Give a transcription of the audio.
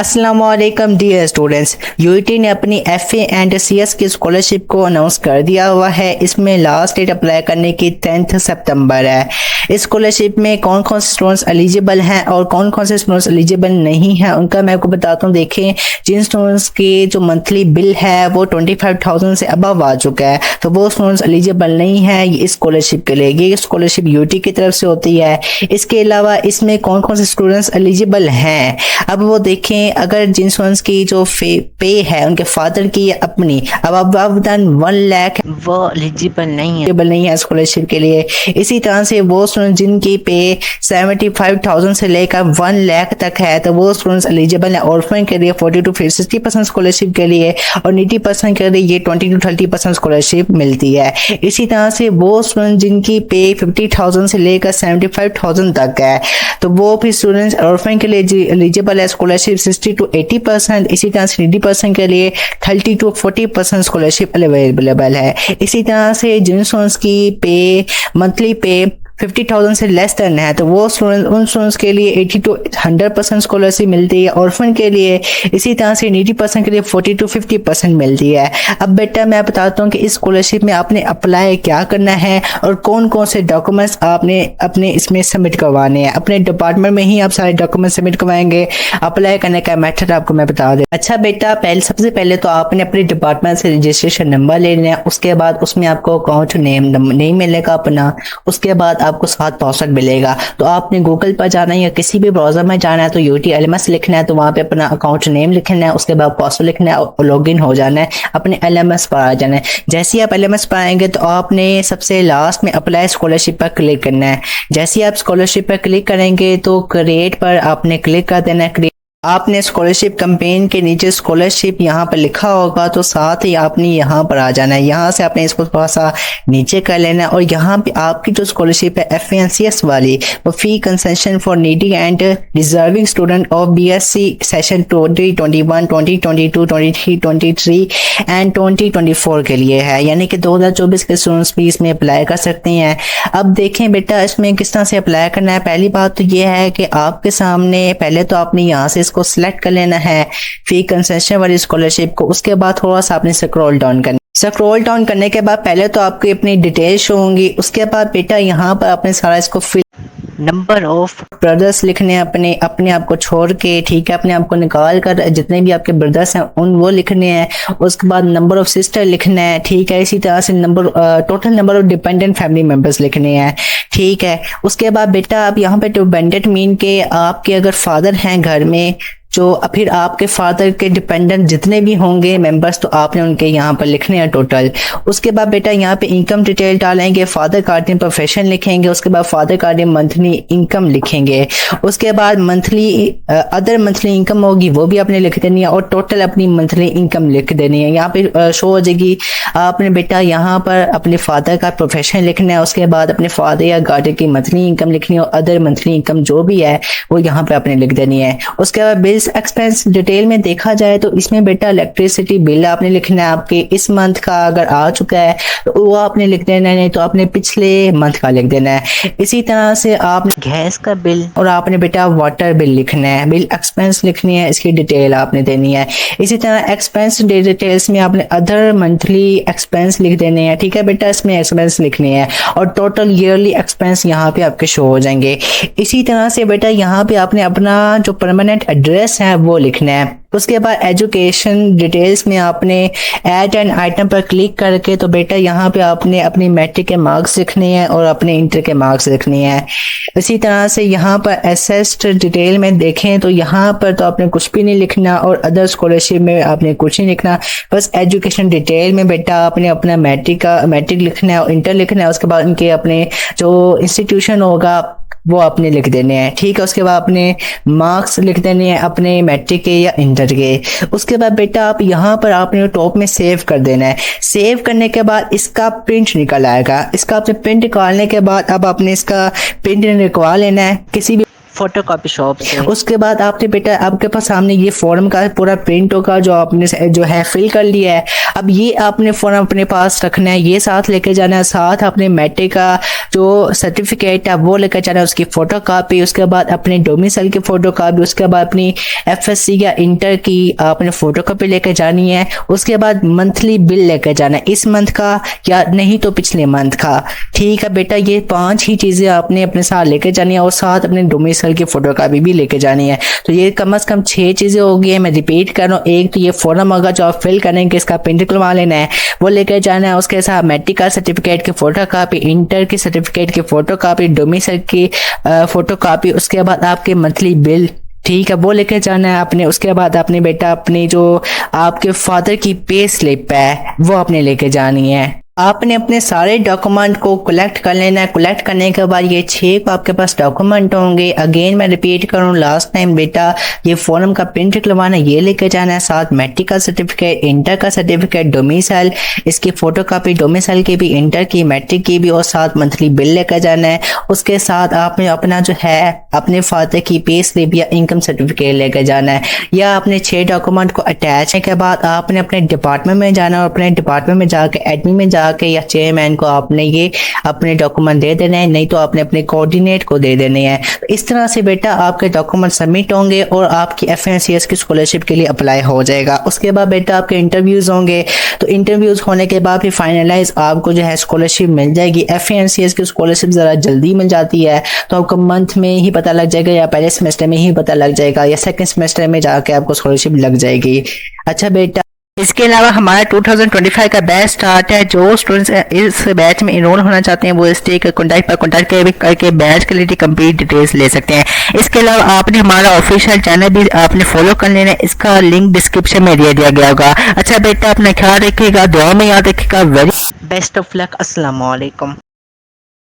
अस्सलाम वालेकुम dear students. UET ने अपनी एफए एंड सीएस की स्कॉलरशिप को अनाउंस कर दिया हुआ है। इसमें लास्ट डेट अप्लाई करने की 10 सितंबर है। इस स्कॉलरशिप में कौन कौन से स्टूडेंट्स एलिजिबल हैं और कौन कौन से स्टूडेंट्स एलिजिबल नहीं हैं उनका मैं आपको बताता हूँ। देखें, जिन स्टूडेंट्स की जो मंथली बिल है वो 25,000 से अबव आ चुका है तो वो स्टूडेंट्स एलिजिबल नहीं है इस स्कॉलरशिप के लिए। ये स्कॉलरशिप यूईटी की तरफ से होती है। इसके अलावा इसमें कौन कौन से स्टूडेंट्स एलिजिबल हैं अब वो देखें। अगर जिन स्टूडेंट्स की जो पे है उनके फादर की या अपनी अब देन 1 लाख वो एलिजिबल नहीं है स्कॉलरशिप के लिए। इसी तरह से वो स्टूडेंट जिनकी पे 75,000 से लेकर 1 लाख तक है तो वो स्टूडेंट्स एलिजिबल है ऑर्फन के लिए 40 to 60% स्कॉलरशिप के लिए, और नीडी पर्सन के लिए ये 20 to 30% स्कॉलरशिप मिलती है। इसी तरह से वो स्टूडेंट जिनकी पे 50,000 से लेकर 75,000 तक है तो वो भी स्टूडेंट्स ऑर्फन के लिए एलिजिबल है स्कॉलरशिप 60 to 80%। इसी तरह से नीडी पर्सन के लिए 30 to 40% स्कॉलरशिप अवेलेबल है। इसी तरह से जिन स्टूडेंट्स की पे मंथली पे 50,000 से लेस देन है तो वो उन स्टूडेंट्स के लिए 80 to 100% स्कॉलरशिप मिलती है ऑर्फन के लिए। इसी तरह से नीडी पर्सन के लिए 40 to 50% मिलती है। अब बेटा मैं बताता हूँ कि इस स्कॉलरशिप में आपने अप्लाई क्या करना है और कौन कौन से डॉक्यूमेंट्स आपने अपने इसमें सबमिट करवाने हैं। अपने डिपार्टमेंट में ही आप सारे डॉक्यूमेंट सबमिट करवाएंगे। अप्लाई करने का मेथड आपको मैं बता दूं। अच्छा बेटा, सबसे पहले तो आपने अपने डिपार्टमेंट से रजिस्ट्रेशन नंबर ले लेना है। उसके बाद उसमें आपको अकाउंट नेम मिलेगा अपना। उसके बाद आपको साथ पासवर्ड मिलेगा। तो आपने गूगल पर जाना है या किसी भी ब्राउजर में जाना है तो यूटी एलएमएस लिखना है, तो वहां पे अपना अकाउंट नेम लिखना है। उसके बाद पासवर्ड लिखना है और लॉगिन हो जाना है, अपने एलएमएस पर आ जाना है। जैसे ही आप एलएमएस पर आएंगे तो आपने सबसे लास्ट में अप्लाई स्कॉलरशिप पर क्लिक करना है। जैसे ही आप स्कॉलरशिप पर क्लिक करेंगे तो क्रिएट पर आपने क्लिक कर देना है। आपने स्कॉलरशिप कैंपेन के नीचे स्कॉलरशिप यहाँ पर लिखा होगा तो साथ ही आपने यहाँ पर आ जाना है। यहाँ से आपने इसको थोड़ा सा नीचे कर लेना है और यहाँ पे आपकी जो स्कॉलरशिप है एफएनसीएस वाली वो फी concession for needy and deserving student of BSc session 2021, 2022, 23, 23 and 2024 के लिए है। यानी कि 2024 के स्टूडेंट्स भी इसमें अप्लाई कर सकते हैं। अब देखें बेटा इसमें किस तरह से अप्लाई करना है। पहली बात तो ये है कि आपके सामने पहले तो आपने यहाँ से को सिलेक्ट कर लेना है फी कंसेशन वाली स्कॉलरशिप को। उसके बाद थोड़ा सा आपने स्क्रॉल डाउन करने के बाद पहले तो आपकी अपनी डिटेल शो होंगी। उसके बाद बेटा यहाँ पर आपने सारा इसको फिल नंबर ऑफ ब्रदर्स लिखने हैं अपने आप को छोड़ के, ठीक है, अपने आप को निकाल कर जितने भी आपके ब्रदर्स हैं उन वो लिखने हैं। उसके बाद नंबर ऑफ सिस्टर लिखना है, ठीक है। इसी तरह से total number of dependent family members लिखने हैं, ठीक है। उसके बाद बेटा आप यहाँ पे डिपेंडेंट मीन के आपके अगर फादर हैं घर में जो फिर आपके फादर के डिपेंडेंट जितने भी होंगे मेंबर्स तो आपने उनके यहाँ पर लिखने हैं टोटल। उसके बाद बेटा यहाँ पे इनकम डिटेल डालेंगे, फादर गार्डियन प्रोफेशन लिखेंगे। उसके बाद फादर गार्डियन मंथली इनकम लिखेंगे। उसके बाद मंथली अदर मंथली इनकम होगी वो भी आपने लिख देनी है और टोटल अपनी मंथली इनकम लिख देनी है। यहाँ पे शो हो जाएगी। आपने बेटा यहाँ पर अपने फादर का प्रोफेशन लिखना है। उसके बाद अपने फादर या गार्डियन की मंथली इनकम लिखनी है और अदर मंथली इनकम जो भी है वो यहाँ पे आपने लिख देनी है। उसके बाद बिल एक्सपेंस डिटेल में देखा जाए तो इसमें बेटा इलेक्ट्रिसिटी बिल आपने लिखना है। आपके इस मंथ का अगर आ चुका है तो वो आपने लिख देना है, नहीं तो आपने पिछले मंथ का लिख देना है। इसी तरह से आपने गैस का बिल और आपने बेटा वाटर बिल लिखना है। बिल एक्सपेंस लिखनी है, इसकी डिटेल आपने देनी है। इसी तरह एक्सपेंस डिटेल्स में आपने अदर मंथली एक्सपेंस लिख देने हैं, ठीक है बेटा। इसमें एक्सपेंस लिखने हैं और टोटल ईयरली एक्सपेंस यहाँ पे आपके शो हो जाएंगे। इसी तरह से बेटा यहाँ पे आपने अपना जो परमानेंट एड्रेस है वो लिखना है। उसके बाद एजुकेशन डिटेल्स में आपने ऐड एन आइटम पर क्लिक करके तो बेटा यहाँ पे आपने अपनी मैट्रिक के मार्क्स लिखने हैं और अपने इंटर के मार्क्स लिखने हैं। इसी तरह से यहाँ पर एसेस्ड डिटेल में देखें तो यहाँ पर तो आपने कुछ भी नहीं लिखना और अदर स्कॉलरशिप में आपने कुछ नहीं लिखना। बस एजुकेशन डिटेल में बेटा आपने अपना मैट्रिक लिखना है और इंटर लिखना है। उसके बाद उनके अपने जो इंस्टीट्यूशन होगा वो आपने लिख देने हैं, ठीक है। उसके बाद अपने मार्क्स लिख देने हैं अपने मैट्रिक के या इंटर के। उसके बाद बेटा आप यहाँ पर आपने टॉप में सेव कर देना है। सेव करने के बाद इसका प्रिंट निकल आएगा। इसका आपने प्रिंट निकालने के बाद अब आपने इसका प्रिंट निकलवा लेना है किसी भी फोटोकॉपी शॉप से। उसके बाद आपने बेटा आपके पास सामने ये फॉर्म का पूरा प्रिंट होगा जो आपने जो है फिल कर लिया है। अब ये आपने फॉर्म अपने पास रखना है, ये साथ लेके जाना है। साथ अपने मैट्रिक का जो सर्टिफिकेट है वो लेकर जाना है, उसकी फ़ोटो कापी, उसके बाद अपने डोमिसाइल की फ़ोटो कापी, उसके बाद अपनी एफएससी या इंटर की आपने फ़ोटो कापी लेकर जानी है। उसके बाद मंथली बिल लेकर जाना है, इस मंथ का या नहीं तो पिछले मंथ का। ठीक है बेटा, ये 5 ही चीज़ें आपने अपने साथ लेकर जानी है और साथ अपने डोमिसाइल की फ़ोटो कापी भी लेकर जानी है। तो ये कम से कम 6 चीज़ें हो गई है। मैं रिपीट कर रहा हूँ, एक तो ये फॉर्म होगा जो आप फिल करेंगे, इसका प्रिंट करवा लेना है, वो लेकर जाना है। उसके साथ मैट्रिक का सर्टिफिकेट की फ़ोटो कापी, इंटर की सर्टिफिकेट की फ़ोटो कापी, डोमिसाइल की फ़ोटो कापी, उसके बाद आपके मंथली बिल, ठीक है, वो लेके जाना है आपने। उसके बाद आपने बेटा अपनी जो आपके फादर की पे स्लिप है वो आपने लेके जानी है। आपने अपने सारे डॉक्यूमेंट को कलेक्ट कर लेना है। कलेक्ट करने के बाद ये 6 आपके पास डॉक्यूमेंट होंगे। अगेन मैं रिपीट करूँ लास्ट टाइम बेटा, ये फॉर्म का प्रिंट निकलवाना, ये लेके जाना है, साथ मैट्रिक का सर्टिफिकेट, इंटर का सर्टिफिकेट, डोमिसाइल, इसकी फोटो कापी, डोमिसाइल की भी, इंटर की, मैट्रिक की भी, और साथ मंथली बिल लेकर जाना है। उसके साथ आपने अपना जो है अपने फादर की पे स्लिप या इनकम सर्टिफिकेट लेकर जाना है। या अपने 6 डॉक्यूमेंट को अटैच करने के बाद आपने अपने डिपार्टमेंट में जाना है और अपने डिपार्टमेंट में जाकर एडमिन में जाके या चेयरमैन को आपने ये अपने डॉक्यूमेंट दे देने हैं, नहीं तो आपने अपने कोऑर्डिनेट को दे देने हैं। तो इस तरह से बेटा आपके डॉक्यूमेंट सबमिट होंगे और आपकी एफएनसीएस की स्कॉलरशिप के लिए अप्लाई हो जाएगा। उसके बाद बेटा आपके इंटरव्यूज होंगे, तो इंटरव्यूज होने के बाद फिर फाइनलाइज आपको जो है स्कॉलरशिप मिल जाएगी। एफएनसीएस की स्कॉलरशिप जरा जल्दी मिल जाती है, तो आपको मंथ में ही पता लग जाएगा या पहले सेमेस्टर में ही पता लग जाएगा या सेकंड सेमेस्टर में जाके आपको स्कॉलरशिप लग जाएगी। अच्छा बेटा, इसके अलावा हमारा 2025 का बैच स्टार्ट है। जो स्टूडेंट्स इस बैच में इनरोल होना चाहते हैं वो इस कॉन्टैक्ट पर कॉन्टैक्ट करके बैच के लिए कंप्लीट डिटेल्स ले सकते हैं। इसके अलावा आपने हमारा ऑफिशियल चैनल भी आपने फॉलो कर लेना है, इसका लिंक डिस्क्रिप्शन में दे दिया गया होगा। अच्छा बेटा, अपना ख्याल रखिएगा, दुआ में याद रखिएगा। Very best of luck. अस्सलाम वालेकुम।